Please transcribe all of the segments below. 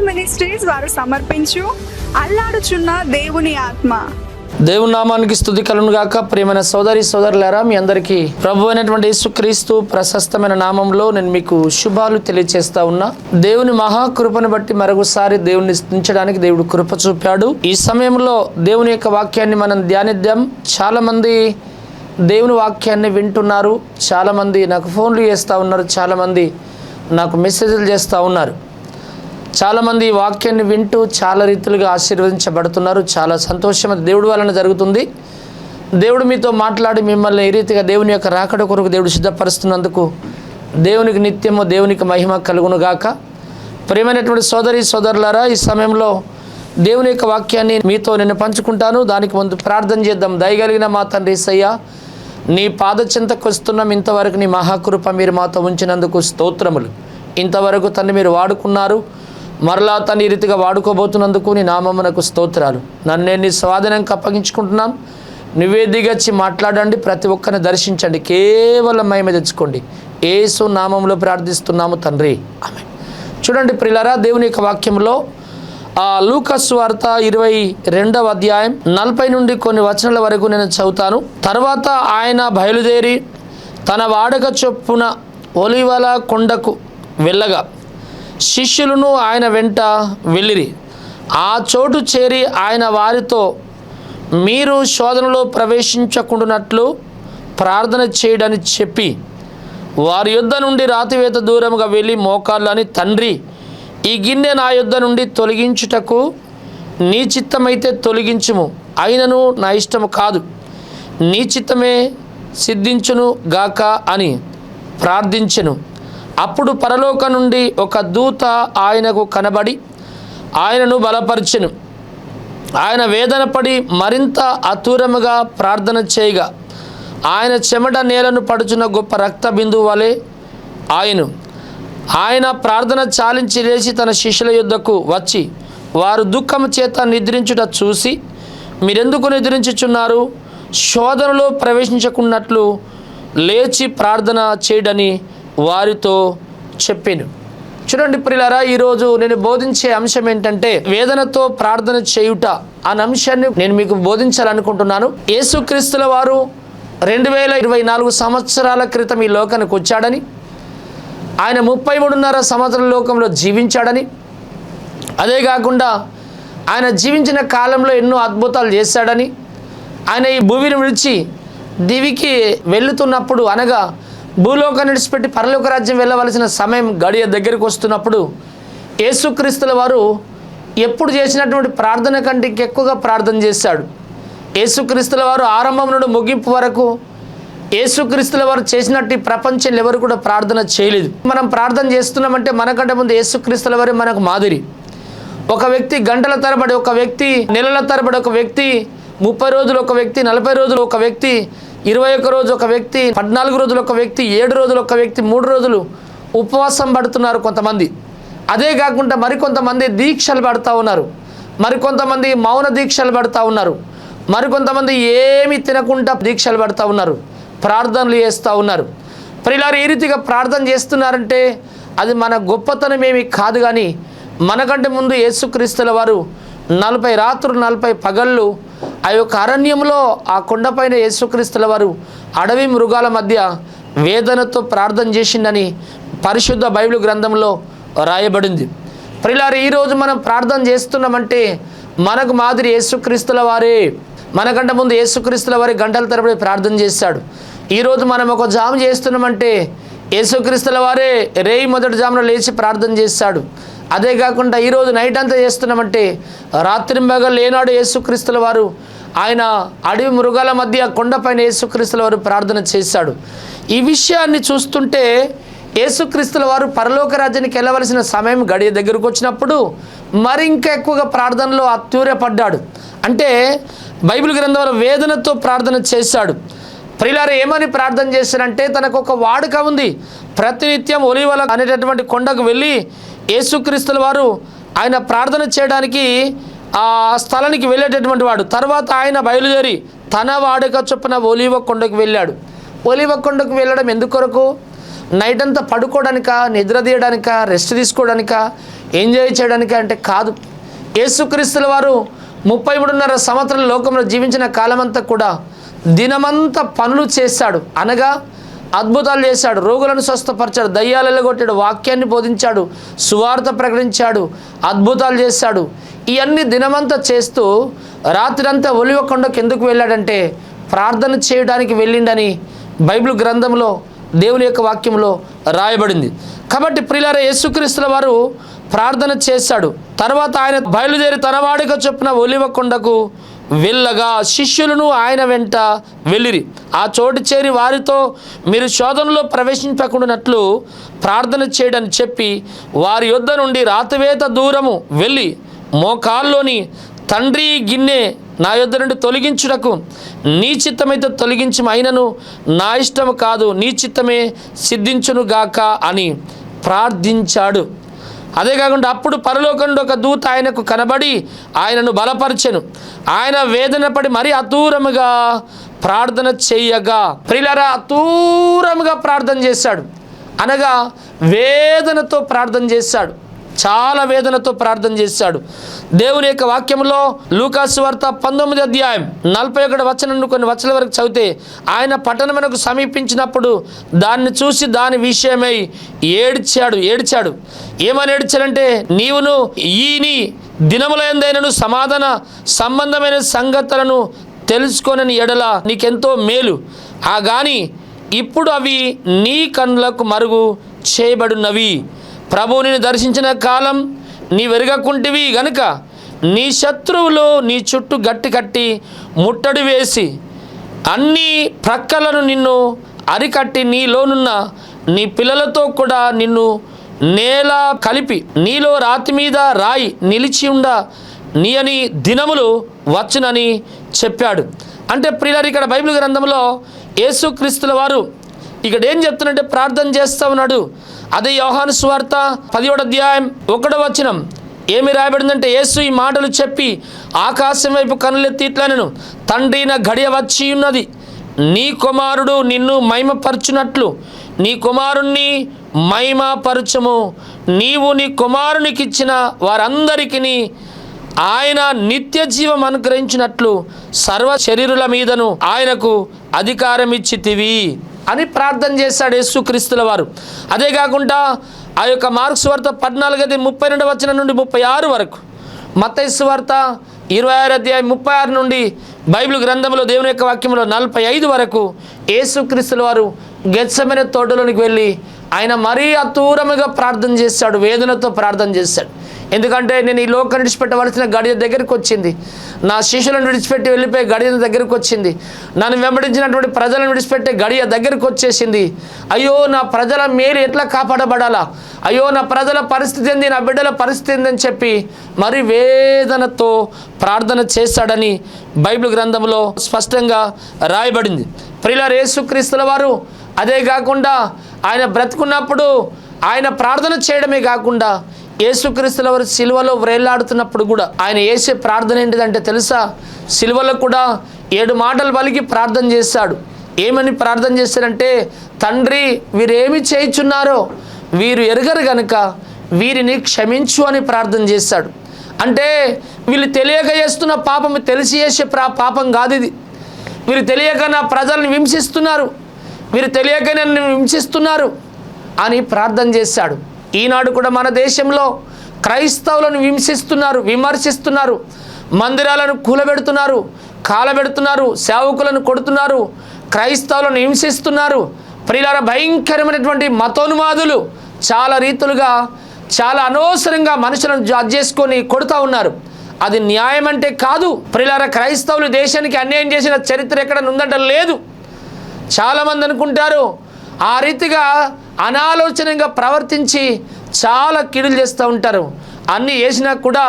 Ministries వారు సమర్పించు అల్లాడుచున్న దేవుని ఆత్మ. దేవుని నామానికి స్తుతి కలుగును గాక. ప్రియమైన సోదరి సోదరులారా, మీ అందరికీ ప్రభు అయినటువంటి యేసుక్రీస్తు ప్రశస్తమైన నామంలో నేను మీకు శుభాలు తెలియజేస్తా ఉన్నా. దేవుని మహాకృపను బట్టి మరొకసారి దేవుని స్తుతించడానికి దేవుడు కృప చూపాడు. ఈ సమయంలో దేవుని యొక్క వాక్యాన్ని మనం ధ్యానిద్దాం. చాలా మంది దేవుని వాక్యాన్ని వింటున్నారు, చాలా మంది నాకు ఫోన్లు చేస్తూ ఉన్నారు, చాలా మంది నాకు మెసేజ్లు చేస్తూ ఉన్నారు. చాలామంది ఈ వాక్యాన్ని వింటూ చాలా రీతిలుగా ఆశీర్వదించబడుతున్నారు. చాలా సంతోషం దేవుడి వలన జరుగుతుంది. దేవుడు మీతో మాట్లాడి మిమ్మల్ని ఈ రీతిగా దేవుని యొక్క రాకడ కొరకు దేవుడు సిద్ధపరుస్తున్నందుకు దేవునికి నిత్యము దేవునికి మహిమ కలుగును గాక. ప్రియమైనటువంటి సోదరి సోదరులారా, ఈ సమయంలో దేవుని యొక్క వాక్యాన్ని మీతో నేను పంచుకుంటాను. దానికి ముందు ప్రార్థన చేద్దాం. దయగలిగిన మా తండ్రి యేసయ్య, నీ పాద చెంతకు వస్తున్నాం. ఇంతవరకు నీ మహాకృప మీరు మాతో ఉంచినందుకు స్తోత్రములు. ఇంతవరకు తండ్రి మీరు వాడుకున్నారు, మరలా తన ఈ రీతిగా వాడుకోబోతున్నందుకు నీ నామమునకు స్తోత్రాలు. నన్ను నేను నీ స్వాధీనంకి అప్పగించుకుంటున్నాను. నువ్వే దిగచ్చి మాట్లాడండి, ప్రతి ఒక్కరిని దర్శించండి, కేవలం మహిమ తెచ్చుకోండి. యేసు నామంలో ప్రార్థిస్తున్నాము తండ్రి, ఆమేన్. చూడండి ప్రియులారా, దేవుని యొక్క వాక్యంలో లూకా సువార్త 22వ అధ్యాయం 40 నుండి కొన్ని వచనాల వరకు నేను చదువుతాను. తర్వాత ఆయన బయలుదేరి తన వాడక చొప్పున ఒలీవల కొండకు వెళ్ళగా శిష్యులను ఆయన వెంట వెళ్ళిరి. ఆ చోటు చేరి ఆయన వారితో, మీరు శోధనలో ప్రవేశించకుండానట్లు ప్రార్థన చేయడని చెప్పి వారి యొద్ద నుండి రాతివేత దూరముగా వెళ్ళి మోకాళ్ళని, తండ్రి, ఈ గిన్నె నా యొద్ద నుండి తొలగించుటకు నీ చిత్తమైతే తొలగించుము, అయినను నా ఇష్టము కాదు, నీ చిత్తమే సిద్ధించును గాక అని ప్రార్థించెను. అప్పుడు పరలోకం నుండి ఒక దూత ఆయనకు కనబడి ఆయనను బలపరిచెను. ఆయన వేదన పడి మరింత అతూరముగా ప్రార్థన చేయగా ఆయన చెమట నేలను పడుచున్న గొప్ప రక్త బిందువు వలె ఆయన ప్రార్థన చాలించి లేచి తన శిష్యుల యొద్దకు వచ్చి వారు దుఃఖము చేత నిద్రించుట చూసి, మీరెందుకు నిద్రించుచున్నారు? శోధనలో ప్రవేశించకున్నట్లు లేచి ప్రార్థన చేయడని వారితో చెప్పాను. చూడండి ప్రియులారా, ఈరోజు నేను బోధించే అంశం ఏంటంటే వేదనతో ప్రార్థన చేయుట అనే అంశాన్ని నేను మీకు బోధించాలనుకుంటున్నాను. యేసుక్రీస్తుల వారు 2024 సంవత్సరాల క్రితం ఈ లోకానికి వచ్చాడని, ఆయన 33.5 సంవత్సరాల లోకంలో జీవించాడని, అదే కాకుండా ఆయన జీవించిన కాలంలో ఎన్నో అద్భుతాలు చేశాడని, ఆయన ఈ భూమిని విడిచి దివికి వెళుతున్నప్పుడు, అనగా భూలోకాన్ని విడిచిపెట్టి పరలోక రాజ్యం వెళ్ళవలసిన సమయం గడియ దగ్గరికి వస్తున్నప్పుడు యేసుక్రీస్తుల వారు ఎప్పుడు చేసినటువంటి ప్రార్థన కంటే ఎక్కువగా ప్రార్థన చేశాడు. యేసుక్రీస్తుల వారు ఆరంభం నుండి ముగింపు వరకు యేసుక్రీస్తుల వారు చేసినట్టు ప్రపంచంలో ఎవరు కూడా ప్రార్థన చేయలేదు. మనం ప్రార్థన చేస్తున్నామంటే మనకంటే ముందు యేసుక్రీస్తుల వారే మనకు మాదిరి. ఒక వ్యక్తి గంటల తరబడి, ఒక వ్యక్తి నెలల తరబడి, ఒక వ్యక్తి 30 రోజులు, ఒక వ్యక్తి 40 రోజులు, ఒక వ్యక్తి 21 రోజు, ఒక వ్యక్తి 14 రోజులు, ఒక వ్యక్తి 7 రోజులు, ఒక వ్యక్తి 3 రోజులు ఉపవాసం పడుతున్నారు కొంతమంది. అదే కాకుండా మరికొంతమంది దీక్షలు పడుతూ ఉన్నారు, మరికొంతమంది మౌన దీక్షలు పడుతూ ఉన్నారు, మరికొంతమంది ఏమి తినకుండా దీక్షలు పడుతూ ఉన్నారు, ప్రార్థనలు చేస్తూ ఉన్నారు. ప్రియులారా, ఈ రీతిగా ప్రార్థన చేస్తున్నారంటే అది మన గొప్పతనం ఏమి కాదు. కానీ మనకంటే ముందు యేసుక్రీస్తుల వారు 40 రాత్రులు 40 పగళ్ళు ఆ యొక్క అరణ్యంలో, ఆ కొండపైన యేసుక్రీస్తుల వారు అడవి మృగాల మధ్య వేదనతో ప్రార్థన చేసిండని పరిశుద్ధ బైబిల్ గ్రంథంలో రాయబడింది. ప్రియులారా, ఈరోజు మనం ప్రార్థన చేస్తున్నామంటే మనకు మాదిరి యేసుక్రీస్తుల వారే. మనకంటే ముందు యేసుక్రీస్తుల వారి గంటల తరబడి ప్రార్థన చేశాడు. ఈరోజు మనం ఒక జాము చేస్తున్నామంటే యేసుక్రీస్తుల వారే రేయి మొదటి జామున లేచి ప్రార్థన చేశాడు. అదే కాకుండా ఈరోజు నైట్ అంతా చేస్తున్నామంటే రాత్రింబగళ్ళు ఏనాడు యేసుక్రీస్తుల వారు ఆయన అడవి మృగాల మధ్య కొండపైన యేసుక్రీస్తుల వారు ప్రార్థన చేశాడు. ఈ విషయాన్ని చూస్తుంటే యేసుక్రీస్తుల వారు పరలోక రాజ్యానికి వెళ్ళవలసిన సమయం గడియ దగ్గరకు వచ్చినప్పుడు మరి ఇంకా ఎక్కువగా ప్రార్థనలో అత్యూరపడ్డాడు. అంటే బైబిల్ గ్రంథంలో వేదనతో ప్రార్థన చేశాడు. ప్రియులారా, ఏమని ప్రార్థన చేశారంటే తనకు ఒక వాడుక ఉంది. ప్రతినిత్యం ఒలీవల అనేటటువంటి కొండకు వెళ్ళి యేసుక్రీస్తుల వారు ఆయన ప్రార్థన చేయడానికి ఆ స్థలానికి వెళ్ళేటటువంటి వాడు. తర్వాత ఆయన బయలుదేరి తన వాడుక చొప్పున ఒలీవ కొండకు వెళ్ళాడు. ఒలీవ కొండకు వెళ్ళడం ఎందుకొరకు? నైట్ అంతా పడుకోవడానిక, నిద్ర తీయడానిక, రెస్ట్ తీసుకోవడానిక, ఎంజాయ్ చేయడానికి అంటే కాదు. యేసుక్రీస్తుల వారు 33.5 సంవత్సరాల లోకంలో జీవించిన కాలమంతా కూడా దినమంతా పనులు చేశాడు. అనగా అద్భుతాలు చేశాడు, రోగులను స్వస్థపరిచాడు, దయ్యాలు వెళ్ళగొట్టాడు, వాక్యాన్ని బోధించాడు, సువార్త ప్రకటించాడు, అద్భుతాలు చేశాడు. ఇవన్నీ దినమంతా చేస్తూ రాత్రంతా ఒలివ కొండకు ఎందుకు వెళ్ళాడంటే ప్రార్థన చేయడానికి వెళ్ళిండని బైబిల్ గ్రంథంలో దేవుని యొక్క వాక్యంలో రాయబడింది. కాబట్టి ప్రియులారా, యేసుక్రీస్తుల వారు ప్రార్థన చేశాడు. తర్వాత ఆయన బయలుదేరి తన వాడిక చొప్పున ఒలివ కొండకు వెళ్ళగా శిష్యులను ఆయన వెంట వెళ్ళిరి. ఆ చోటు చేరి వారితో, మీరు శోధనలో ప్రవేశింపకుండానట్లు ప్రార్థన చేయడని చెప్పి వారి యొద్ద నుండి రాతివేత దూరము వెళ్ళి మోకాల్లోని, తండ్రి, గిన్నె నా యొద్ద నుండి తొలగించుటకు నీ చిత్తమైతే తొలగించము, అయినను నా ఇష్టము కాదు, నీ చిత్తమే సిద్ధించునుగాక అని ప్రార్థించాడు. అదే కాకుండా అప్పుడు పరలోకం నుండి ఒక దూత ఆయనకు కనబడి ఆయనను బలపరిచెను. ఆయన వేదన పడి మరీ అతూరముగా ప్రార్థన చేయగా, ప్రియులారా, అతూరముగా ప్రార్థన చేశాడు. అనగా వేదనతో ప్రార్థన చేశాడు, చాలా వేదనతో ప్రార్థన చేశాడు. దేవుని యొక్క వాక్యంలో లూకాసు వార్త 19వ అధ్యాయం 41వ వచనం నుండి కొన్ని వచనాల వరకు చదివితే, ఆయన పట్టణమునకు సమీపించినప్పుడు దాన్ని చూసి దాని విషయమై ఏడ్చాడు. ఏమని ఏడ్చాడంటే, నీవును ఈ నీ దినములైనను సమాధాన సంబంధమైన సంగతులను తెలుసుకొనని ఎడల నీకెంతో మేలు, ఆ గాని ఇప్పుడు అవి నీ కన్నులకు మరుగు చేయబడినవి. ప్రభువుని దర్శించిన కాలం నీ వెరగకుంటివి గనుక నీ శత్రువులు నీ చుట్టూ గట్టి కట్టి ముట్టడి వేసి అన్ని ప్రక్కలను నిన్ను అరికట్టి నీలోనున్న నీ పిల్లలతో కూడా నిన్ను నేల కలిపి నీలో రాతి మీద రాయి నిలిచి ఉండ నీ అని దినములు వచ్చునని చెప్పాడు. అంటే ప్రియులారా, ఇక్కడ బైబిల్ గ్రంథంలో యేసుక్రీస్తుల వారు ఇక్కడ ఏం చెప్తున్నట్టే ప్రార్థన చేస్తూ ఉన్నాడు. అదే యోహాను సువార్త 10వ అధ్యాయం 1వ వచనం ఏమి రాయబడిందంటే, యేసు ఈ మాటలు చెప్పి ఆకాశం వైపు కనులెత్తి ఇట్లనెను, తండ్రి, నా గడియ వచ్చి ఉన్నది, నీ కుమారుడు నిన్ను మహిమపరచునట్లు నీ కుమారుణ్ణి మహిమపరచుము. నీవు నీ కుమారునికిచ్చిన వారందరికీ ఆయన నిత్య జీవం అనుగ్రహించినట్లు సర్వ శరీరుల మీదను ఆయనకు అధికారం ఇచ్చితివి అని ప్రార్థన చేశాడు యేసుక్రీస్తుల వారు. అదే కాకుండా ఆ యొక్క మార్కు సువార్త 14:32 వచనం నుండి 36 వరకు, మత్తయి సువార్త 26వ అధ్యాయం 36 నుండి బైబిల్ గ్రంథంలో దేవుని యొక్క వాక్యంలో 45 వరకు యేసుక్రీస్తుల వారు గెత్సెమనే తోటలోనికి వెళ్ళి ఆయన మరీ అతూరముగా ప్రార్థన చేశాడు, వేదనతో ప్రార్థన చేశాడు. ఎందుకంటే నేను ఈ లోకాన్ని విడిచిపెట్టవలసిన గడియ దగ్గరికి వచ్చింది, నా శిష్యులను విడిచిపెట్టి వెళ్ళిపోయి గడియ దగ్గరికి వచ్చింది, నన్ను వెంబడించినటువంటి ప్రజలను విడిచిపెట్టే గడియ దగ్గరికి వచ్చేసింది. అయ్యో, నా ప్రజల మేలు ఎట్లా కాపాడబడాలా, అయ్యో నా ప్రజల పరిస్థితి ఏంది, నా బిడ్డల పరిస్థితి ఏందని చెప్పి మరి వేదనతో ప్రార్థన చేశాడని బైబిల్ గ్రంథంలో స్పష్టంగా రాయబడింది. ప్రియులారా, యేసుక్రీస్తుల వారు అదే కాకుండా ఆయన బ్రతుకున్నప్పుడు ఆయన ప్రార్థన చేయడమే కాకుండా యేసుక్రీస్తుల వారు సిలువలో వ్రేలాడుతున్నప్పుడు కూడా ఆయన చేసే ప్రార్థన ఏంటిదంటే తెలుసా? సిలువలో కూడా 7 మాటలు పలికి ప్రార్థన చేశాడు. ఏమని ప్రార్థన చేశాడంటే, తండ్రి, వీరేమి చేయుచున్నారో వీరు ఎరగరు గనుక వీరిని క్షమించు అని ప్రార్థన చేశాడు. అంటే వీళ్ళు తెలియక చేస్తున్న పాపం తెలిసి చేసే పాపం కాదు ఇది. వీరు తెలియక నా ప్రజలను హింసిస్తున్నారు, వీరు తెలియక నన్ను హింసిస్తున్నారు అని ప్రార్థన చేశాడు. ఈనాడు కూడా మన దేశంలో క్రైస్తవులను హింసిస్తున్నారు, విమర్శిస్తున్నారు, మందిరాలను కూలబెడుతున్నారు, కాలబెడుతున్నారు, సేవకులను కొడుతున్నారు, క్రైస్తవులను హింసిస్తున్నారు. ప్రియులారా, భయంకరమైనటువంటి మతోన్మాదులు చాలా రీతులుగా చాలా అనవసరంగా మనుషులను జడ్జ్ చేసుకొని కొడుతూ ఉన్నారు. అది న్యాయం అంటే కాదు. ప్రియులారా, క్రైస్తవులు దేశానికి అన్యాయం చేసిన చరిత్ర ఎక్కడ ఉందంటే లేదు. చాలామంది అనుకుంటారు, ఆ రీతిగా అనాలోచనగా ప్రవర్తించి చాలా కీడులు చేస్తూ ఉంటారు. అన్నీ చేసినా కూడా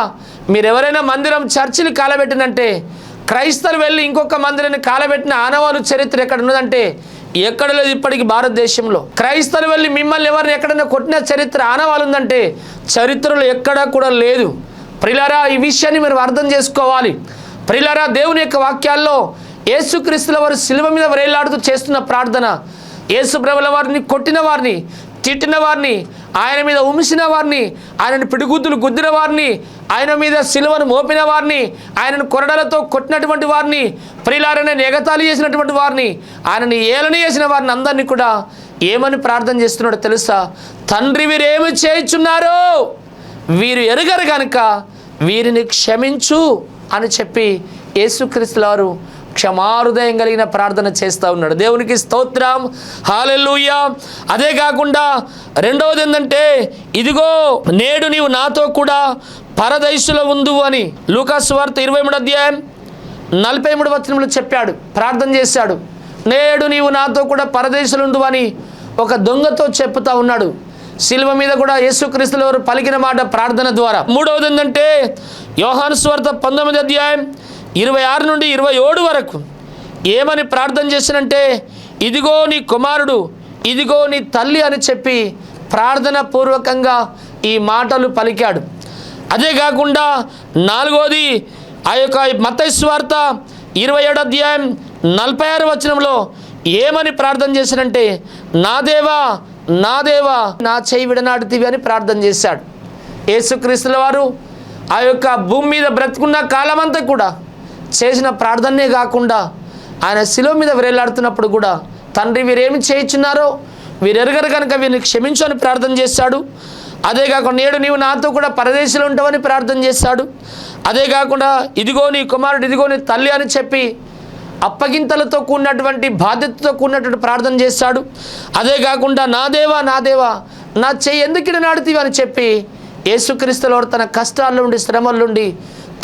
మీరు ఎవరైనా మందిరం చర్చిలు కాలబెట్టినంటే, క్రైస్తవులు వెళ్ళి ఇంకొక మందిరాన్ని కాలబెట్టిన ఆనవాళ్ళు చరిత్ర ఎక్కడ ఉన్నదంటే ఎక్కడ లేదు. ఇప్పటికి భారతదేశంలో క్రైస్తవులు వెళ్ళి మిమ్మల్ని ఎవరిని ఎక్కడైనా కొట్టిన చరిత్ర ఆనవాళ్ళు ఉందంటే చరిత్రలో ఎక్కడా కూడా లేదు. ప్రియులారా, ఈ విషయాన్ని మీరు అర్థం చేసుకోవాలి. ప్రియులారా, దేవుని యొక్క వాక్యాల్లో యేసుక్రీస్తుల వారు శిలువ మీద వేలాడుతూ చేస్తున్న ప్రార్థన, యేసు ప్రభుల వారిని కొట్టిన వారిని, తిట్టిన వారిని, ఆయన మీద ఉమిసిన వారిని, ఆయనను పిడిగుద్దులు గుద్దిన వారిని, ఆయన మీద సిలువను మోపిన వారిని, ఆయనను కొరడలతో కొట్టినటువంటి వారిని, ప్రియులారని ఎగతాళి చేసినటువంటి వారిని, ఆయనని ఏలని చేసిన వారిని అందరినీ కూడా ఏమని ప్రార్థన చేస్తున్నాడో తెలుసా? తండ్రి వీరేమి చేయుచున్నారో వీరు ఎరుగరు కనుక వీరిని క్షమించు అని చెప్పి యేసుక్రీస్తు వారు క్షమాహృదయం కలిగిన ప్రార్థన చేస్తూ ఉన్నాడు. దేవునికి స్తోత్రం, హల్లెలూయా. అదే కాకుండా రెండవది ఏంటంటే, ఇదిగో నేడు నీవు నాతో కూడా పరదైసులో ఉందువు అని లూకాసు వార్త 23వ అధ్యాయం 43వ వచనంలో చెప్పాడు, ప్రార్థన చేశాడు. నేడు నీవు నాతో కూడా పరదేశులు ఉండు అని ఒక దొంగతో చెప్తా ఉన్నాడు. శిలువ మీద కూడా యేసుక్రీస్తుల వారు పలికిన మాట ప్రార్థన ద్వారా. మూడవది ఏంటంటే, యోహాను సువార్త 19వ అధ్యాయం 26 నుండి 27 వరకు ఏమని ప్రార్థన చేసినంటే, ఇదిగో నీ కుమారుడు, ఇదిగో నీ తల్లి అని చెప్పి ప్రార్థన పూర్వకంగా ఈ మాటలు పలికాడు. అదే కాకుండా నాలుగోది ఆ యొక్క మత్తయి సువార్త 27వ అధ్యాయం 46వ వచనంలో ఏమని ప్రార్థన చేశానంటే, నా దేవా నా దేవా నా చేయి విడనాడుతీవి అని ప్రార్థన చేశాడు. యేసుక్రీస్తుల వారు ఆ యొక్క భూమి మీద బ్రతుకున్న కాలమంతా కూడా చేసిన ప్రార్థనే కాకుండా ఆయన శిలువ మీద వేలాడుతున్నప్పుడు కూడా తండ్రి వీరేమి చేయుచున్నారో వీరెరగరు కనుక వీరిని క్షమించు అని ప్రార్థన చేశాడు. అదే కాకుండా నేడు నీవు నాతో కూడా పరదేశంలో ఉంటావని ప్రార్థన చేశాడు. అదే కాకుండా ఇదిగో నీ కుమారుడు, ఇదిగో నీ తల్లి అని చెప్పి అప్పగింతలతో కూడినటువంటి బాధ్యతతో కూడినటువంటి ప్రార్థన చేశాడు. అదే కాకుండా నా దేవా నా చెయ్యి ఎందుకు నాడుతీవి అని చెప్పి యేసుక్రీస్తుల వారు తన కష్టాల నుండి శ్రమల నుండి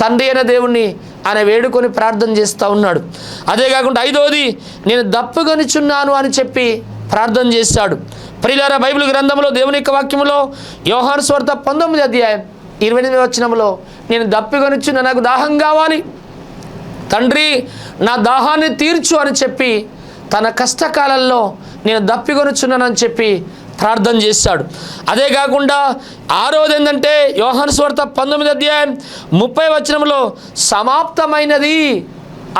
తండ్రి అయిన దేవుణ్ణి ఆయన వేడుకొని ప్రార్థన చేస్తూ ఉన్నాడు. అదే కాకుండా ఐదోది నేను దప్పుకొనిచున్నాను అని చెప్పి ప్రార్థన చేశాడు. ప్రియులారా, బైబిల్ గ్రంథంలో దేవుని యొక్క వాక్యంలో యోహాను సువార్త 19వ అధ్యాయం 28వ వచనంలో నేను దప్పికొనిచున్నా, నాకు దాహం కావాలి, తండ్రి నా దాహాన్ని తీర్చు అని చెప్పి తన కష్టకాలంలో నేను దప్పికొనిచున్నానని చెప్పి ప్రార్థన చేశాడు. అదే కాకుండా ఆరోది ఏంటంటే యోహాను సువార్త 19వ అధ్యాయం 30వ వచనంలో సమాప్తమైనది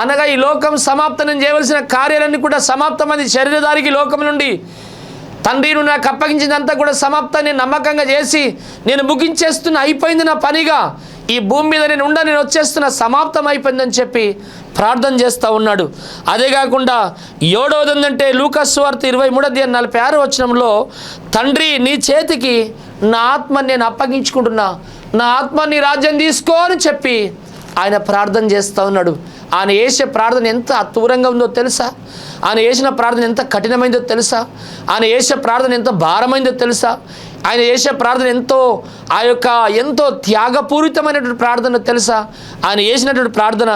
అనగా ఈ లోకం సమాప్తం, నేను చేయవలసిన కార్యాలన్నీ కూడా సమాప్తమైంది, శరీరధారికి లోకం నుండి తండ్రి నువ్వు నాకు అప్పగించిందంతా కూడా సమాప్తాన్ని నమ్మకంగా చేసి నేను ముగించేస్తున్నా, అయిపోయింది నా పనిగా, ఈ భూమి మీద నేను నేను వచ్చేస్తున్నా, సమాప్తం అయిపోయిందని చెప్పి ప్రార్థన చేస్తూ ఉన్నాడు. అదే కాకుండా ఏడవది ఏంటంటే లూకాసు వార్త 23వ అధ్యాయం 46వ వచనంలో తండ్రి నీ చేతికి నా ఆత్మని నేను అప్పగించుకుంటున్నా, నా ఆత్మ నీ రాజ్యం తీసుకో అని చెప్పి ఆయన ప్రార్థన చేస్తూ ఉన్నాడు. ఆయన చేసే ప్రార్థన ఎంత అతూరంగా ఉందో తెలుసా? ఆయన చేసిన ప్రార్థన ఎంత కఠినమైందో తెలుసా? ఆయన చేసే ప్రార్థన ఎంత భారమైందో తెలుసా? ఆయన చేసే ప్రార్థన ఎంతో త్యాగపూరితమైనటువంటి ప్రార్థన తెలుసా? ఆయన చేసినటువంటి ప్రార్థన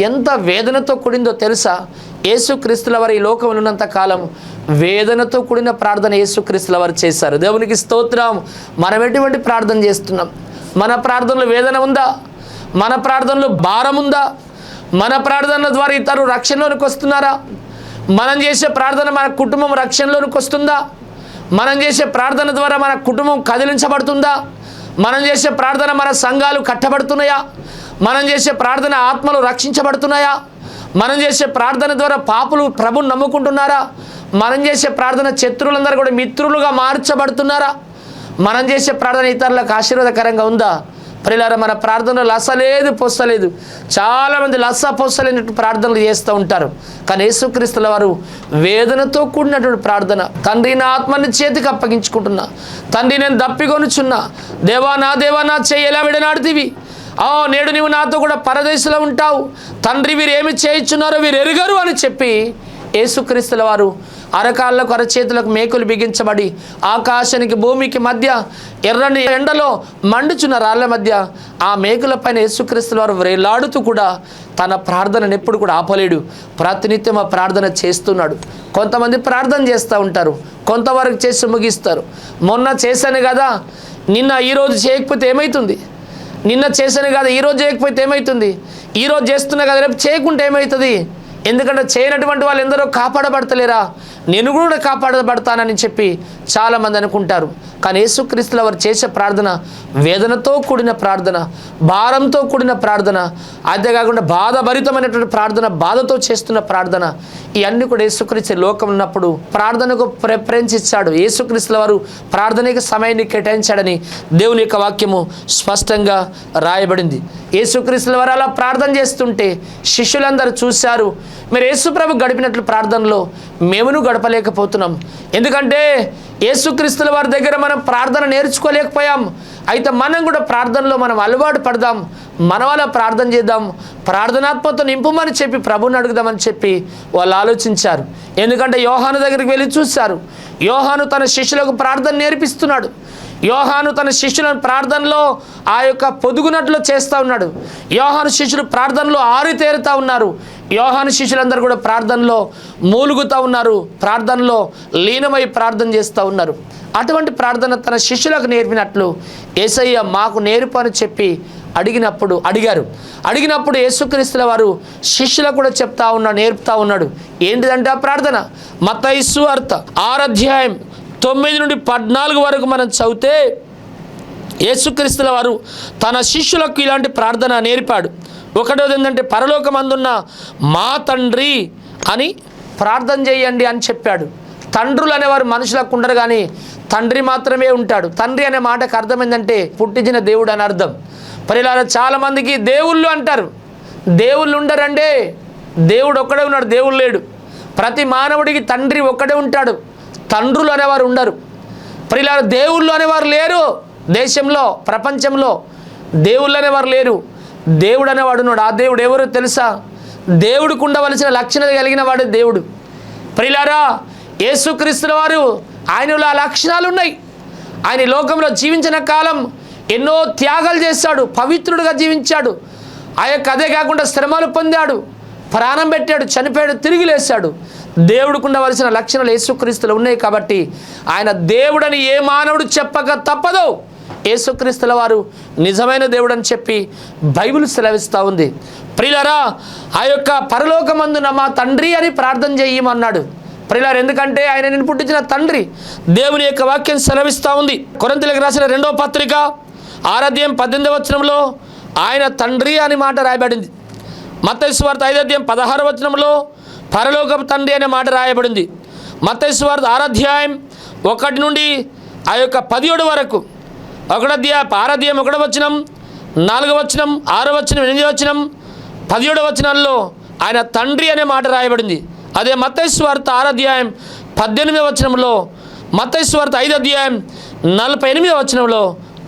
ఎంత వేదనతో కూడిందో తెలుసా? యేసుక్రీస్తుల వారు ఈ లోకంలో ఉన్నంత కాలం వేదనతో కూడిన ప్రార్థన యేసుక్రీస్తుల వారు చేశారు. దేవునికి స్తోత్రం. మనం ఎటువంటి ప్రార్థన చేస్తున్నాం? మన ప్రార్థనలో వేదన ఉందా? మన ప్రార్థనలో భారం ఉందా? మన ప్రార్థనల ద్వారా ఇతరులు రక్షణలోనికి వస్తున్నారా? మనం చేసే ప్రార్థన మన కుటుంబం రక్షణలోనికి వస్తుందా? మనం చేసే ప్రార్థన ద్వారా మన కుటుంబం కదిలించబడుతుందా? మనం చేసే ప్రార్థన మన సంఘాలు కట్టబడుతున్నాయా? మనం చేసే ప్రార్థన ఆత్మలు రక్షించబడుతున్నాయా? మనం చేసే ప్రార్థన ద్వారా పాపులు ప్రభుని నమ్ముకుంటున్నారా? మనం చేసే ప్రార్థన శత్రువులందరూ కూడా మిత్రులుగా మార్చబడుతున్నారా? మనం చేసే ప్రార్థన ఇతరులకు ఆశీర్వాదకరంగా ఉందా? ప్రియులారా, మన ప్రార్థనలు లసలేదు పొస్సలేదు. చాలామంది లస పొస్సలేనట్టు ప్రార్థనలు చేస్తూ ఉంటారు. కానీ యేసుక్రీస్తుల వారు వేదనతో కూడినటువంటి ప్రార్థన, తండ్రి నా ఆత్మని చేతికి అప్పగించుకుంటున్నా, తండ్రి నేను దప్పికొనుచున్నా, దేవా నా చెయ్యి ఎలా విడనాడుతీవి, నేడు నీవు నాతో కూడా పరదేశంలో ఉంటావు, తండ్రి వీరు ఏమి చేయుచున్నారో వీరు ఎరుగరు అని చెప్పి యేసుక్రీస్తుల వారు అరకాళ్ళకు అరచేతులకు మేకులు బిగించబడి ఆకాశానికి భూమికి మధ్య ఎర్రని ఎండలో మండుచున్న రాళ్ళ మధ్య ఆ మేకులపైన యేసుక్రీస్తుల వారు వేలాడుతూ కూడా తన ప్రార్థనను ఎప్పుడు కూడా ఆపలేడు. ప్రతినిత్యం ఆ ప్రార్థన చేస్తున్నాడు. కొంతమంది ప్రార్థన చేస్తూ ఉంటారు, కొంతవరకు చేసి ముగిస్తారు. మొన్న చేశాను కదా, నిన్న ఈరోజు చేయకపోతే ఏమవుతుంది? నిన్న చేశాను కదా, ఈరోజు చేయకపోతే ఏమవుతుంది? ఈరోజు చేస్తున్నా కదా, రేపు చేయకుంటే ఏమవుతుంది? ఎందుకంటే చేయనటువంటి వాళ్ళు ఎందరో కాపాడబడతలేరా? నేను కూడా కాపాడబడతానని చెప్పి చాలామంది అనుకుంటారు. కానీ యేసుక్రీస్తుల వారు చేసే ప్రార్థన వేదనతో కూడిన ప్రార్థన, భారంతో కూడిన ప్రార్థన, అంతేకాకుండా బాధభరితమైనటువంటి ప్రార్థన, బాధతో చేస్తున్న ప్రార్థన. ఇవన్నీ కూడా యేసుక్రీస్తు లోకం ఉన్నప్పుడు ప్రార్థనకు ప్రిఫరెన్స్ ఇచ్చాడు. యేసుక్రీస్తుల వారు ప్రార్థనకి సమయాన్ని కేటాయించాడని దేవుని యొక్క వాక్యము స్పష్టంగా రాయబడింది. యేసుక్రీస్తుల వారు అలా ప్రార్థన చేస్తుంటే శిష్యులందరూ చూశారు. మీరు యేసుప్రభు గడిపినట్లు ప్రార్థనలో మేమును గడపలేకపోతున్నాం. ఎందుకంటే యేసుక్రీస్తుల వారి దగ్గర మనం ప్రార్థన నేర్చుకోలేకపోయాం. అయితే మనం కూడా ప్రార్థనలో మనం అలవాటు పడదాం, మన వల్ల ప్రార్థన చేద్దాం, ప్రార్థనాత్మతో నింపుమని చెప్పి ప్రభుని అడుగుదామని చెప్పి వాళ్ళు ఆలోచించారు. ఎందుకంటే యోహాను దగ్గరికి వెళ్ళి చూశారు. యోహాను తన శిష్యులకు ప్రార్థన నేర్పిస్తున్నాడు. యోహాను తన శిష్యులను ప్రార్థనలో ఆ యొక్క పొదుగునట్లు చేస్తూ ఉన్నాడు. యోహాను శిష్యులు ప్రార్థనలో ఆరితేరుతూ ఉన్నారు. యోహాను శిష్యులందరూ కూడా ప్రార్థనలో మూలుగుతూ ఉన్నారు, ప్రార్థనలో లీనమై ప్రార్థన చేస్తూ ఉన్నారు. అటువంటి ప్రార్థన తన శిష్యులకు నేర్పినట్లు యేసయ్య మాకు నేర్పు అని చెప్పి అడిగినప్పుడు యేసుక్రీస్తుల వారు శిష్యులకు కూడా చెప్తా ఉన్నాడు, నేర్పుతా ఉన్నాడు. ఏంటిదంటే ఆ ప్రార్థన మత్తయి సువార్త 6 అధ్యాయం 9 నుండి 14 వరకు మనం చదివితే యేసుక్రీస్తుల వారు తన శిష్యులకు ఇలాంటి ప్రార్థన నేర్పాడు. ఒకటోది ఏంటంటే పరలోకమందున్న మా తండ్రి అని ప్రార్థన చేయండి అని చెప్పాడు. తండ్రులు అనేవారు మనుషులకు ఉండరు, కానీ తండ్రి మాత్రమే ఉంటాడు. తండ్రి అనే మాటకు అర్థం ఏంటంటే పుట్టించిన దేవుడు అని అర్థం. పరిలారా చాలామందికి దేవుళ్ళు అంటారు. దేవుళ్ళు ఉండరండి, దేవుడు ఒక్కడే ఉన్నాడు, దేవుడు లేడు. ప్రతి మానవుడికి తండ్రి ఒక్కడే ఉంటాడు, తండ్రులు అనేవారు ఉండరు. పరిలారా దేవుళ్ళు అనేవారు లేరు. దేశంలో ప్రపంచంలో దేవుళ్ళు అనేవారు లేరు. దేవుడు అనేవాడు ఉన్నాడు. ఆ దేవుడు ఎవరో తెలుసా? దేవుడికి ఉండవలసిన లక్షణాలు కలిగిన వాడు దేవుడు. ప్రియులారా యేసుక్రీస్తుల వారు ఆయనలో ఆ లక్షణాలు ఉన్నాయి. ఆయన లోకంలో జీవించిన కాలం ఎన్నో త్యాగాలు చేశాడు, పవిత్రుడుగా జీవించాడు. అదే కాకుండా శ్రమలు పొందాడు, ప్రాణం పెట్టాడు, చనిపోయాడు, తిరిగి లేచాడు. దేవుడికి ఉండవలసిన లక్షణాలు యేసుక్రీస్తులో ఉన్నాయి. కాబట్టి ఆయన దేవుడని ఏ మానవుడు చెప్పక తప్పదు. యేసుక్రీస్తుల వారు నిజమైన దేవుడు అని చెప్పి బైబిల్ సెలవిస్తూ ఉంది. ప్రియులారా ఆ యొక్క పరలోకమందున మా తండ్రి అని ప్రార్థన చేయమన్నాడు. ప్రియులారా ఎందుకంటే ఆయన నిన్ను పుట్టించిన తండ్రి. దేవుని యొక్క వాక్యం సెలవిస్తూ ఉంది. కొరింథీయులకు రాసిన 2వ పత్రిక 6 అధ్యాయం 18వ వచనంలో ఆయన తండ్రి అని మాట రాయబడింది. మత్తయి సువార్త 5 అధ్యాయం 16వ వచనంలో పరలోకపు తండ్రి అనే మాట రాయబడింది. మత్తయి సువార్త 6 అధ్యాయం 1 నుండి ఆ యొక్క 17 వరకు 6 అధ్యాయం 1వ వచనం, 4వ వచనం, 6వ వచనం, 8వ వచనం, 17వ వచనాల్లో ఆయన తండ్రి అనే మాట రాయబడింది. అదే మత్తయి సువార్త 6 అధ్యాయం 18వ వచనంలో, మత్తయి సువార్త 5 అధ్యాయం 48వ వచనంలో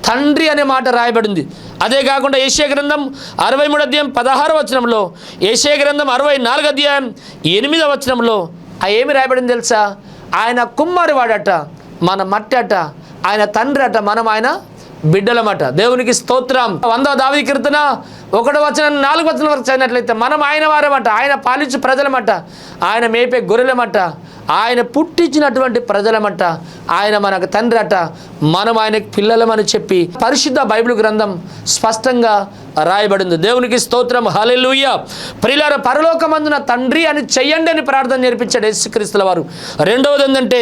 తండ్రి అనే మాట రాయబడింది. అదే కాకుండా యెషయా గ్రంథం 63 అధ్యాయం 16వ వచనంలో, యెషయా గ్రంథం 64 అధ్యాయం 8వ వచనంలో ఏమి రాయబడింది తెలుసా? ఆయన కుమ్మరి వాడట, మన మట్టి అట, ఆయన తండ్రి అట, మనం ఆయన బిడ్డలమట. దేవునికి స్తోత్రం. 100వ దావీదు కీర్తన 1వ వచనం 4వ వచనం వరకు చదివినట్లయితే మనం ఆయన వారమట, ఆయన పాలించు ప్రజలమట, ఆయన మేపే గొర్రెలమట, ఆయన పుట్టించినటువంటి ప్రజలమట, ఆయన మనకు తండ్రి అట, మనం ఆయనకు పిల్లలమని చెప్పి పరిశుద్ధ బైబిల్ గ్రంథం స్పష్టంగా రాయబడింది. దేవునికి స్తోత్రం. హల్లెలూయా. ప్రియులారా పరలోకమందున తండ్రి అని చెయ్యండి అని ప్రార్థన నేర్పించాడు యేసుక్రీస్తుల వారు. రెండవది ఏంటంటే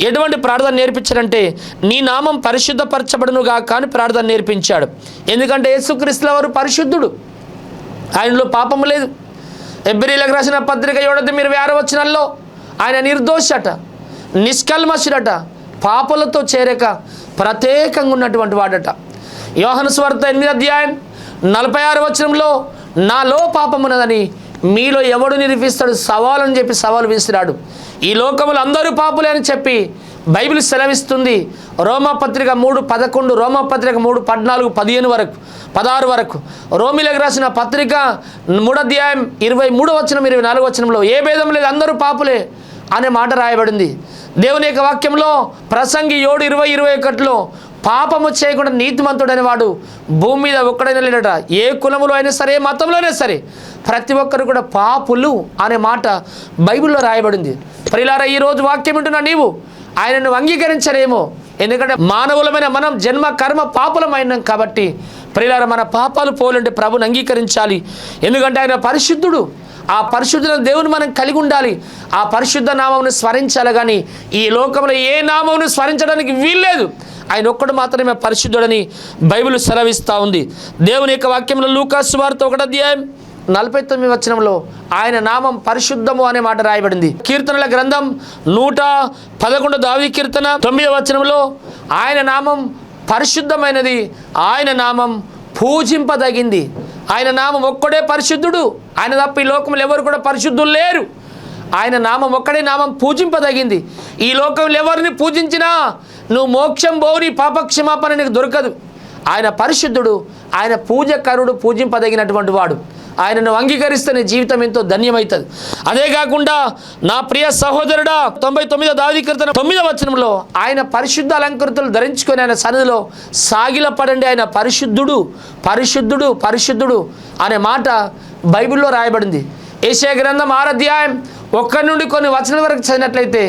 ఎటువంటి ప్రార్థన నేర్పించాడంటే నీ నామం పరిశుద్ధపరచబడునుగా కానీ ప్రార్థన నేర్పించాడు. ఎందుకంటే యేసుక్రీస్తుల వారు పరిశుద్ధుడు, ఆయనలో పాపము లేదు. హెబ్రీయులకు రాసిన పత్రిక 7:26 వచనాల్లో ఆయన నిర్దోషట, నిష్కల్మషుడట, పాపలతో చేరక ప్రత్యేకంగా ఉన్నటువంటి వాడట. యోహాను సువార్త 8 అధ్యాయం 46 వచనంలో నాలో పాపమున్నదని మీలో ఎవడు నిరూపిస్తాడు సవాలని చెప్పి సవాలు విసిరాడు. ఈ లోకములు అందరూ పాపులే అని చెప్పి బైబిల్ సెలవిస్తుంది. రోమపత్రిక 3:11, రోమపత్రిక 3:14, 16 వరకు, రోమిలకు రాసిన పత్రిక 3 అధ్యాయం 23 వచనం 24 వచనంలో ఏ భేదం లేదు, అందరూ పాపులే అనే మాట రాయబడింది. దేవుని యొక్క వాక్యంలో ప్రసంగి 7:20-21లో పాపము చేయకుండా నీతిమంతుడైన వాడు భూమి మీద ఒక్కడైనా లేడట. ఏ కులములో అయినా సరే, ఏ మతంలోనే సరే ప్రతి ఒక్కరు కూడా పాపులు అనే మాట బైబిల్లో రాయబడింది. ప్రియులారా ఈరోజు వాక్యం వింటున్నా నీవు ఆయనను అంగీకరించలేమో, ఎందుకంటే మానవులమైన మనం జన్మ కర్మ పాపులమైనాం కాబట్టి ప్రియులారా, మన పాపాలు పోవాలంటే ప్రభుని అంగీకరించాలి. ఎందుకంటే ఆయన పరిశుద్ధుడు. ఆ పరిశుద్ధ దేవుని మనం కలిగి ఉండాలి. ఆ పరిశుద్ధ నామమును స్మరించాలి. కానీ ఈ లోకంలో ఏ నామమును స్మరించడానికి వీల్లేదు. ఆయన ఒక్కడు మాత్రమే పరిశుద్ధుడని బైబిల్ సెలవిస్తూ ఉంది. దేవుని యొక్క వాక్యంలో లూకా సువార్త 1:49 ఆయన నామం పరిశుద్ధము అనే మాట రాయబడింది. కీర్తనల గ్రంథం 111 దావీదు కీర్తన 9 ఆయన నామం పరిశుద్ధమైనది, ఆయన నామం పూజింపదగింది. ఆయన నామం ఒక్కడే పరిశుద్ధుడు. ఆయన తప్ప ఈ లోకంలో ఎవరు కూడా పరిశుద్ధులు లేరు. ఆయన నామం ఒక్కడే నామం పూజింపదగింది. ఈ లోకంలో ఎవరిని పూజించినా నువ్వు మోక్షం పోని, పాపక్షమాపణ నీకు దొరకదు. ఆయన పరిశుద్ధుడు, ఆయన పూజకరుడు, పూజింపదగినటువంటి వాడు. ఆయనను అంగీకరిస్తే నీ జీవితం ఎంతో ధన్యమవుతుంది. అదే కాకుండా నా ప్రియ సహోదరుడా, 99 దావీదు కీర్తన 9 ఆయన పరిశుద్ధ అలంకృతులు ధరించుకొని ఆయన సన్నిధిలో సాగిలపడండి. ఆయన పరిశుద్ధుడు, పరిశుద్ధుడు, పరిశుద్ధుడు అనే మాట బైబిల్లో రాయబడింది. యెషయా గ్రంథం 6:1 నుండి కొన్ని వచనాల వరకు చదివినట్లయితే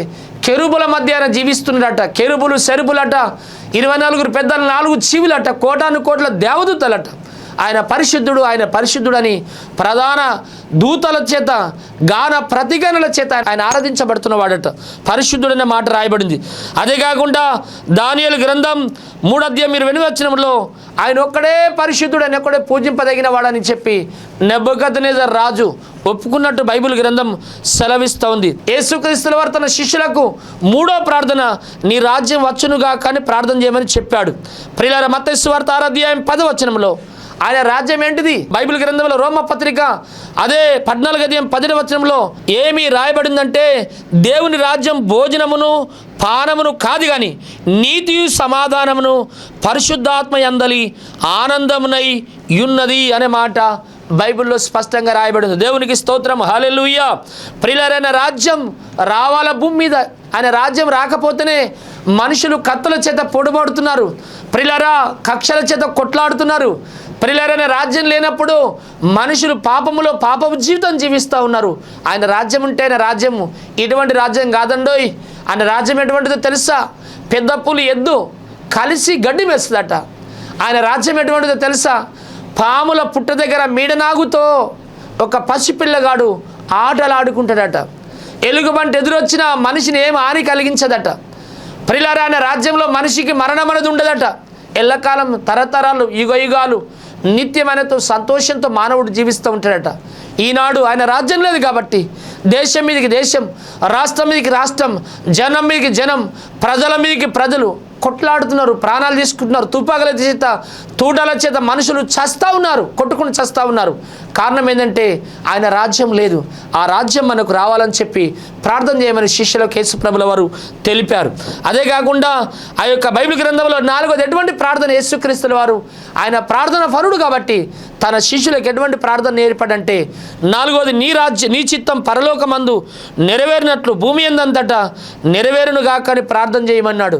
కెరూబుల మధ్య ఆయన జీవిస్తున్నాడట. కెరూబులు సెరుబులట, 24 పెద్దలు, 4 చెవులట, కోటాను కోట్ల దేవదూతలట. ఆయన పరిశుద్ధుడు, ఆయన పరిశుద్ధుడని ప్రధాన దూతల చేత, గాన ప్రతిగణల చేత ఆయన ఆరాధించబడుతున్నవాడట. పరిశుద్ధుడనే మాట రాయబడింది. అదే కాకుండా దానియేలు గ్రంథం 3:28 ఆయన ఒక్కడే పరిశుద్ధుడు, ఆయన ఒక్కడే పూజింపదగిన వాడని చెప్పి నెబుకద్నెజర్ రాజు ఒప్పుకున్నట్టు బైబిల్ గ్రంథం సెలవిస్తూ ఉంది. యేసుక్రీస్తుల వారు తన శిష్యులకు 3వ ప్రార్థన నీ రాజ్యం వచ్చునుగా కానీ ప్రార్థన చేయమని చెప్పాడు. ప్రియులారా, మత్తయి సువార్త 6:10 ఆయన రాజ్యం ఏంటిది? బైబిల్ గ్రంథంలో రోమపత్రిక అదే 14:10 ఏమి రాయబడిందంటే దేవుని రాజ్యం భోజనమును పానమును కాదు కానీ నీతియు సమాధానమును పరిశుద్ధాత్మ యందలి ఆనందమునై ఉన్నది అనే మాట బైబిల్లో స్పష్టంగా రాయబడింది. దేవునికి స్తోత్రం, హల్లెలూయా. ప్రియులారైన రాజ్యం రావాల భూమి మీద. ఆయన రాజ్యం రాకపోతేనే మనుషులు కత్తుల చేత పొడబడుతున్నారు. ప్రియులారా, కక్షల చేత కొట్లాడుతున్నారు. ప్రియులారైన రాజ్యం లేనప్పుడు మనుషులు పాపములో పాపపు జీవితం జీవిస్తూ ఉన్నారు. ఆయన రాజ్యం ఉంటే ఆయన రాజ్యం ఇటువంటి రాజ్యం కాదండోయ్. ఆయన రాజ్యం ఎటువంటిదో తెలుసా? పెద్ద పులి ఎద్దు కలిసి గడ్డి వేస్తుందట. ఆయన రాజ్యం ఎటువంటిదో తెలుసా? పాముల పుట్ట దగ్గర మీడనాగుతో ఒక పసిపిల్లగాడు ఆటలాడుకుంటాడట. ఎలుగుబంటి ఎదురొచ్చిన మనిషిని ఏం హాని కలిగించదట. ప్రియులారా, ఆయన రాజ్యంలో మనిషికి మరణం అనేది ఉండదట. ఎల్లకాలం, తరతరాలు, యుగయుగాలు నిత్యమైనతో సంతోషంతో మానవుడు జీవిస్తూ ఉంటాడట. ఈనాడు ఆయన రాజ్యం లేదు కాబట్టి దేశం మీదకి దేశం, రాష్ట్రం మీదకి రాష్ట్రం, జనం మీదకి జనం, ప్రజల మీదకి ప్రజలు కొట్లాడుతున్నారు, ప్రాణాలు తీసుకుంటున్నారు. తుపాకుల చేత, తూటాల చేత మనుషులు చస్తూ ఉన్నారు, కొట్టుకుని చస్తూ ఉన్నారు. కారణం ఏంటంటే ఆయన రాజ్యం లేదు. ఆ రాజ్యం మనకు రావాలని చెప్పి ప్రార్థన చేయమని శిష్యులకు యేసు ప్రభుల వారు తెలిపారు. అదే కాకుండా ఆ యొక్క బైబిల్ గ్రంథంలో 4వది ఎటువంటి ప్రార్థన? యేసుక్రీస్తుల వారు ఆయన ప్రార్థన పరుడు కాబట్టి తన శిష్యులకు ఎటువంటి ప్రార్థన నేర్పడంటే 4వది నీ చిత్తం పరలోకమందు నెరవేరినట్లు భూమి యందంతటా నెరవేరునుగా కానీ ప్రార్థన చేయమన్నాడు.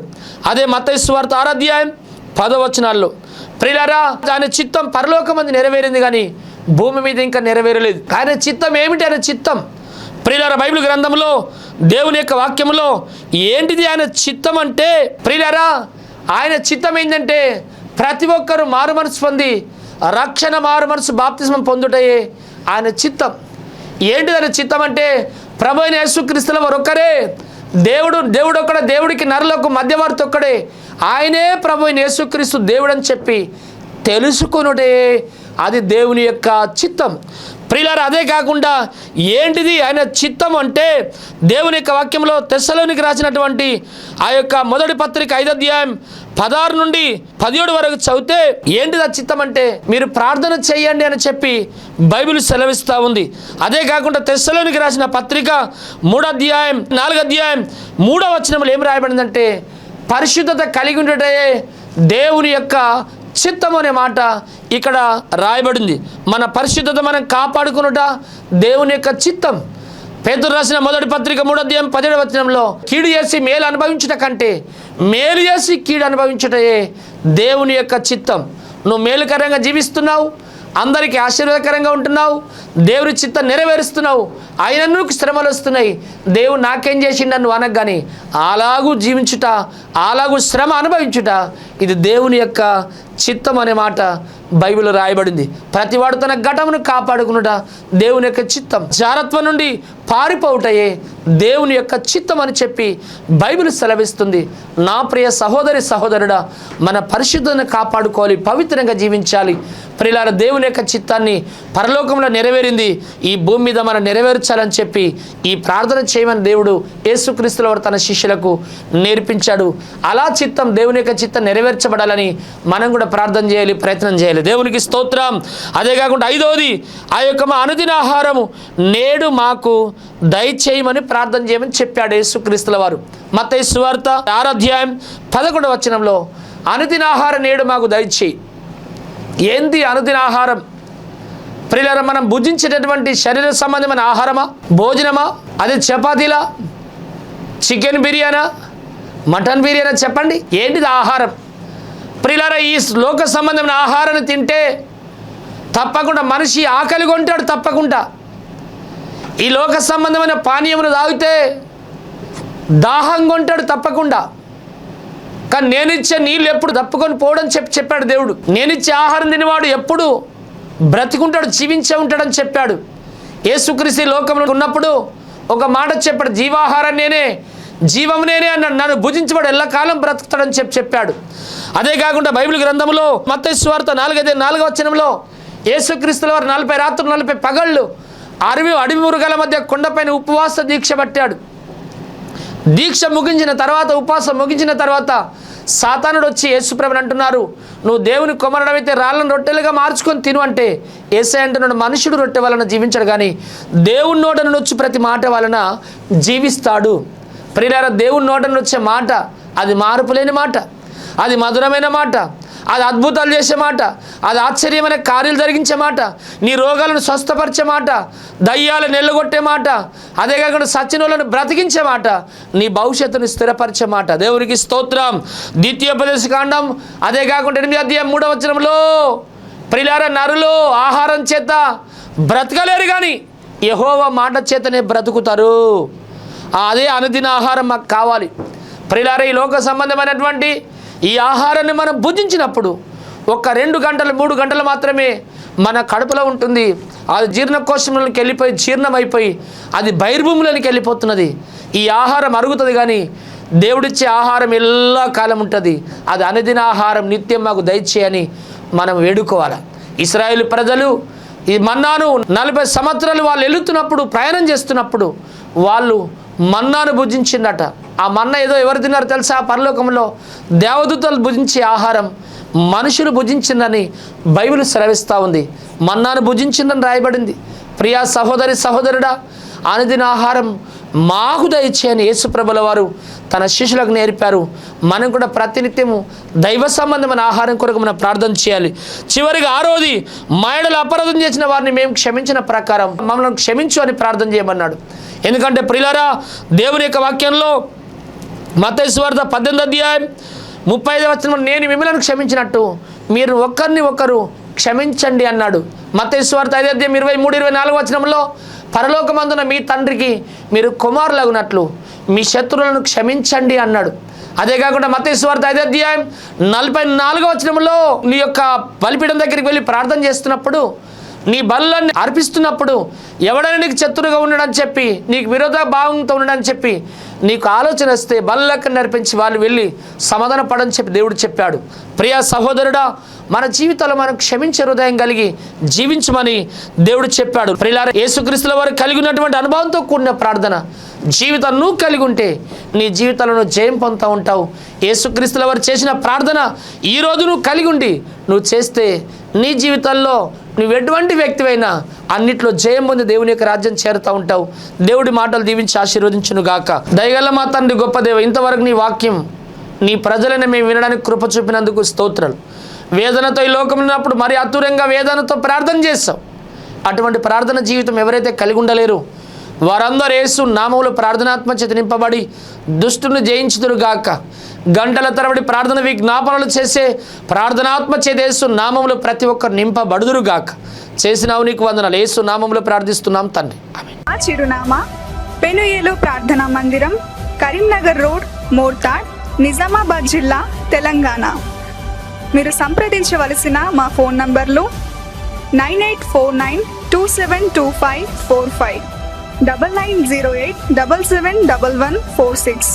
అదే మత్తయి సువార్త 6:10 ప్రియులారా, ఆయన చిత్తం పరలోకమందు నెరవేరింది కానీ భూమి మీద ఇంకా నెరవేరలేదు. ఆయన చిత్తం ఏమిటి? ఆయన చిత్తం ప్రియులారా, బైబిల్ గ్రంథంలో దేవుని యొక్క వాక్యంలో ఏంటిది ఆయన చిత్తం అంటే? ప్రియులారా, ఆయన చిత్తం ఏంటంటే ప్రతి ఒక్కరూ మారు మనసు పొంది రక్షణ, మారు మనసు, బాప్తిస్మం పొందుటయే ఆయన చిత్తం. ఏంటిది ఆయన చిత్తం అంటే? ప్రభు అయిన యేసుక్రీస్తుల వారు ఒక్కరే దేవుడు ఒక్కడే, దేవుడికి నరులకు మధ్యవర్తి ఒక్కడే. ఆయనే ప్రభు అయిన యేసుక్రీస్తు దేవుడు అని చెప్పి తెలుసుకొనుటే అది దేవుని యొక్క చిత్తం. ప్రియులారా, అదే కాకుండా ఏంటిది ఆయన చిత్తం అంటే దేవుని యొక్క వాక్యంలో తెస్సలోనికి రాసినటువంటి ఆ యొక్క మొదటి పత్రిక 5:16 నుండి 17 వరకు చదివితే ఏంటిది ఆ చిత్తం అంటే మీరు ప్రార్థన చేయండి అని చెప్పి బైబిల్ సెలవిస్తూ ఉంది. అదే కాకుండా తెస్సలోనికి రాసిన పత్రిక 3:4 ఏం రాయబడిందంటే పరిశుద్ధత కలిగి ఉండటే దేవుని యొక్క చిత్తం అనే మాట ఇక్కడ రాయబడింది. మన పరిశుద్ధత మనం కాపాడుకునుట దేవుని యొక్క చిత్తం. పేతురు రాసిన మొదటి పత్రిక 3:17 కీడు చేసి మేలు అనుభవించుట కంటే మేలు చేసి కీడు అనుభవించుటే దేవుని యొక్క చిత్తం. నువ్వు మేలుకరంగా జీవిస్తున్నావు, అందరికీ ఆశీర్వాదకరంగా ఉంటున్నావు, దేవుని చిత్తం నెరవేరుస్తున్నావు, ఆయనను శ్రమలు వస్తున్నాయి, దేవుడు నాకేం చేసిండు నువ్వు అనగాని అలాగూ జీవించుట, అలాగూ శ్రమ అనుభవించుట, ఇది దేవుని యొక్క చిత్తం అనే మాట బైబిల్లో రాయబడింది. ప్రతివాడు తన ఘటమును కాపాడుకునుట దేవుని యొక్క చిత్తం. జారత్వం నుండి పారిపోవుటయే దేవుని యొక్క చిత్తం అని చెప్పి బైబిల్ సెలవిస్తుంది. నా ప్రియ సహోదరి సహోదరుడా, మన పరిశుద్ధతను కాపాడుకోవాలి, పవిత్రంగా జీవించాలి. ప్రియులారా, దేవుని యొక్క చిత్తాన్ని పరలోకంలో నెరవేరింది, ఈ భూమి మీద మనం నెరవేర్చాలని చెప్పి ఈ ప్రార్థన చేయమని దేవుడు యేసుక్రీస్తుల వారు తన శిష్యులకు నేర్పించాడు. అలా చిత్తం, దేవుని యొక్క చిత్తం నెరవేర్చబడాలని మనం కూడా ప్రార్థన చేయాలి, ప్రయత్నం చేయాలి. దేవునికి స్తోత్రం. అదే కాకుండా 5వది, ఆ యొక్క మా అనుదిన ఆహారము నేడు మాకు దయచేయమని ప్రార్థన చేయమని చెప్పాడు యేసుక్రీస్తుల వారు. మత్తయి సువార్త 6వ అధ్యాయం 11వ వచనంలో అనుదిన ఆహారం నేడు మాకు దయచేయి. ఏంది అనుదిన ఆహారం? ప్రియులారా, మనం భుజించేటటువంటి శరీర సంబంధమైన ఆహారమా, భోజనమా? అది చపాతీలా, చికెన్ బిర్యానా, మటన్ బిర్యానా? చెప్పండి, ఏంటిది ఆహారం? ప్రియులారా, ఈ లోక సంబంధమైన ఆహారాన్ని తింటే తప్పకుండా మనిషి ఆకలి కొంటాడు. తప్పకుండా ఈ లోక సంబంధమైన పానీయములు తాగితే దాహం కొంటాడు తప్పకుండా. కానీ నేనిచ్చే నీళ్ళు ఎప్పుడు తప్పుకొని పోవడం చెప్పాడు దేవుడు. నేనిచ్చే ఆహారం తినేవాడు ఎప్పుడు బ్రతికుంటాడు, జీవించే ఉంటాడని చెప్పాడు. యేసుక్రీస్తు లోకంలో ఉన్నప్పుడు ఒక మాట చెప్పాడు, జీవాహారం నేనే, జీవం నేనే అన్నాడు. నన్ను భుజించబడు ఎల్లకాలం బ్రతుకుతాడని చెప్పాడు. అదే కాకుండా బైబిల్ గ్రంథంలో మత్తయి సువార్త 4వ వచనంలో యేసుక్రీస్తుల వారు 40 రాత్రులు 40 పగళ్ళు అడవి మృగాల మధ్య కొండపైన ఉపవాస దీక్ష పట్టాడు. దీక్ష ముగించిన తర్వాత, ఉపవాసం ముగించిన తర్వాత సాతానుడు వచ్చి యేసుప్రభుని అంటున్నారు, నువ్వు దేవుని కుమారుడవైతే రాళ్ళను రొట్టెలుగా మార్చుకొని తిను అంటే యేసయ్య అంటున్నాడు, మనుషుడు రొట్టె వలన జీవించడు కానీ దేవుని నోట నుండి వచ్చి ప్రతి మాట వలన జీవిస్తాడు. ప్రియులారా, దేవుని నోట నుండి వచ్చే మాట అది మార్పులేని మాట, అది మధురమైన మాట, అది అద్భుతాలు చేసే మాట, అది ఆశ్చర్యమైన కార్యాలు జరిగించే మాట, నీ రోగాలను స్వస్థపరిచే మాట, దయ్యాలను ఎల్లగొట్టే మాట, అదే కాకుండా సచ్చినోళ్ళను బ్రతికించే మాట, నీ భవిష్యత్తును స్థిరపరిచే మాట. దేవునికి స్తోత్రం. ద్వితీయోపదేశకాండం అదే కాకుండా 8వ అధ్యాయం 3వ వచనంలో ప్రియులారా, నరులు ఆహారం చేత బ్రతకలేరు కానీ యెహోవా మాట చేతనే బ్రతుకుతారు. అదే అనుదిన ఆహారం మాకు కావాలి. ప్రియులారా, ఈ లోక సంబంధమైనటువంటి ఈ ఆహారాన్ని మనం భుజించినప్పుడు 2 గంటలు 3 గంటలు మాత్రమే మన కడుపులో ఉంటుంది. అది జీర్ణకోశంలోకి వెళ్ళిపోయి జీర్ణమైపోయి అది బహిర్భూమిలోనికి వెళ్ళిపోతున్నది. ఈ ఆహారం అరుగుతుంది కానీ దేవుడిచ్చే ఆహారం ఎల్ల కాలం ఉంటుంది. అది అనుదిన ఆహారం నిత్యం మాకు దయచేయని మనం వేడుకోవాలి. ఇశ్రాయేలు ప్రజలు ఈ మన్నాను 40 సంవత్సరాలు వాళ్ళు వెళుతున్నప్పుడు, ప్రయాణం చేస్తున్నప్పుడు వాళ్ళు మన్నాను భుజించిందట. ఆ మన్నా ఏదో ఎవరు తిన్నారు తెలుసా? పరలోకంలో దేవదూతలు భుజించే ఆహారం మనుషులు భుజించిందని బైబిల్ సెలవిస్తూ ఉంది. మన్నాను భుజించిందని రాయబడింది. ప్రియా సహోదరి సహోదరుడా, అనుదిన ఆహారం మాకు దయచేయని యేసుప్రభుల వారు తన శిష్యులకు నేర్పారు. మనం కూడా ప్రతినిత్యము దైవ సంబంధమైన ఆహారం కొరకు మనం ప్రార్థన చేయాలి. చివరిగా 6వది, మా యెడల అపరాధం చేసిన వారిని మేము క్షమించిన ప్రకారం మమ్మల్ని క్షమించు అని ప్రార్థన చేయమన్నాడు. ఎందుకంటే ప్రియులారా, దేవుని యొక్క వాక్యంలో మత్తయి సువార్త 18వ అధ్యాయం 35వ వచనం, నేను మిమ్మల్ని క్షమించినట్టు మీరు ఒకరిని ఒకరు క్షమించండి అన్నాడు. మత్తయి సువార్త 5వ అధ్యాయం 23-24 వచనంలో, పరలోకమందున మీ తండ్రికి మీరు కుమారులగునట్లు మీ శత్రువులను క్షమించండి అన్నాడు. అదే కాకుండా మత్తయి సువార్త 5వ అధ్యాయం 44వ వచనంలో, నీ యొక్క బలిపీఠం దగ్గరికి వెళ్ళి ప్రార్థన చేస్తున్నప్పుడు, నీ బలులన్నీ అర్పిస్తున్నప్పుడు ఎవడైనా నీకు శత్రువుగా ఉండడని చెప్పి, నీకు విరోధ భావంతో ఉండడని చెప్పి నీకు ఆలోచన వస్తే బలులకు నడిపించి వాళ్ళు వెళ్ళి సమాధాన పడని చెప్పి దేవుడు చెప్పాడు. ప్రియా సహోదరుడా, మన జీవితంలో మనం క్షమించే హృదయం కలిగి జీవించమని దేవుడు చెప్పాడు. ప్రియులారా, యేసుక్రీస్తుల వారు కలిగి ఉన్నటువంటి అనుభవంతో కూడిన ప్రార్థన జీవితం నువ్వు కలిగి ఉంటే నీ జీవితంలో జయం పొందుతూ ఉంటావు. యేసుక్రీస్తుల వారు చేసిన ప్రార్థన ఈరోజు నువ్వు కలిగి ఉండి నువ్వు చేస్తే నీ జీవితంలో నువ్వు ఎటువంటి వ్యక్తివైనా అన్నిట్లో జయం పొంది దేవుని యొక్క రాజ్యం చేరుతూ ఉంటావు. దేవుడి మాటలు దీవించి ఆశీర్వదించును గాక. దయగల మా తండ్రి గొప్ప దేవ, ఇంతవరకు నీ వాక్యం నీ ప్రజలను మేము వినడానికి కృప చూపినందుకు స్తోత్రాలు. వేదనతో ఈ లోకం ఉన్నప్పుడు మరి అతురంగా వేదనతో ప్రార్థన చేస్తావు. అటువంటి ప్రార్థన జీవితం ఎవరైతే కలిగి ఉండలేరు వారందరూ యేసు నామములో ప్రార్థనాత్మ చేత నింపబడి దుష్టుని జయించుదురుగాక. గంటల తరబడి ప్రార్థన విజ్ఞాపనలు చేసే ప్రార్థనాత్మ చేత యేసు నామములో ప్రతి ఒక్కరు నింపబడుదురుగాక. చేసినావు నీకు వందనాలు. యేసు నామములో ప్రార్థిస్తున్నాం తండ్రి, ఆమేన్. మా చిరునామా పెనుయేలు ప్రార్థనా మందిరం, కరీంనగర్ రోడ్, మోర్తాడ్, నిజామాబాద్ జిల్లా, తెలంగాణ. మీరు సంప్రదించవలసిన మా ఫోన్ నంబర్లు 9849272545, 9908771146.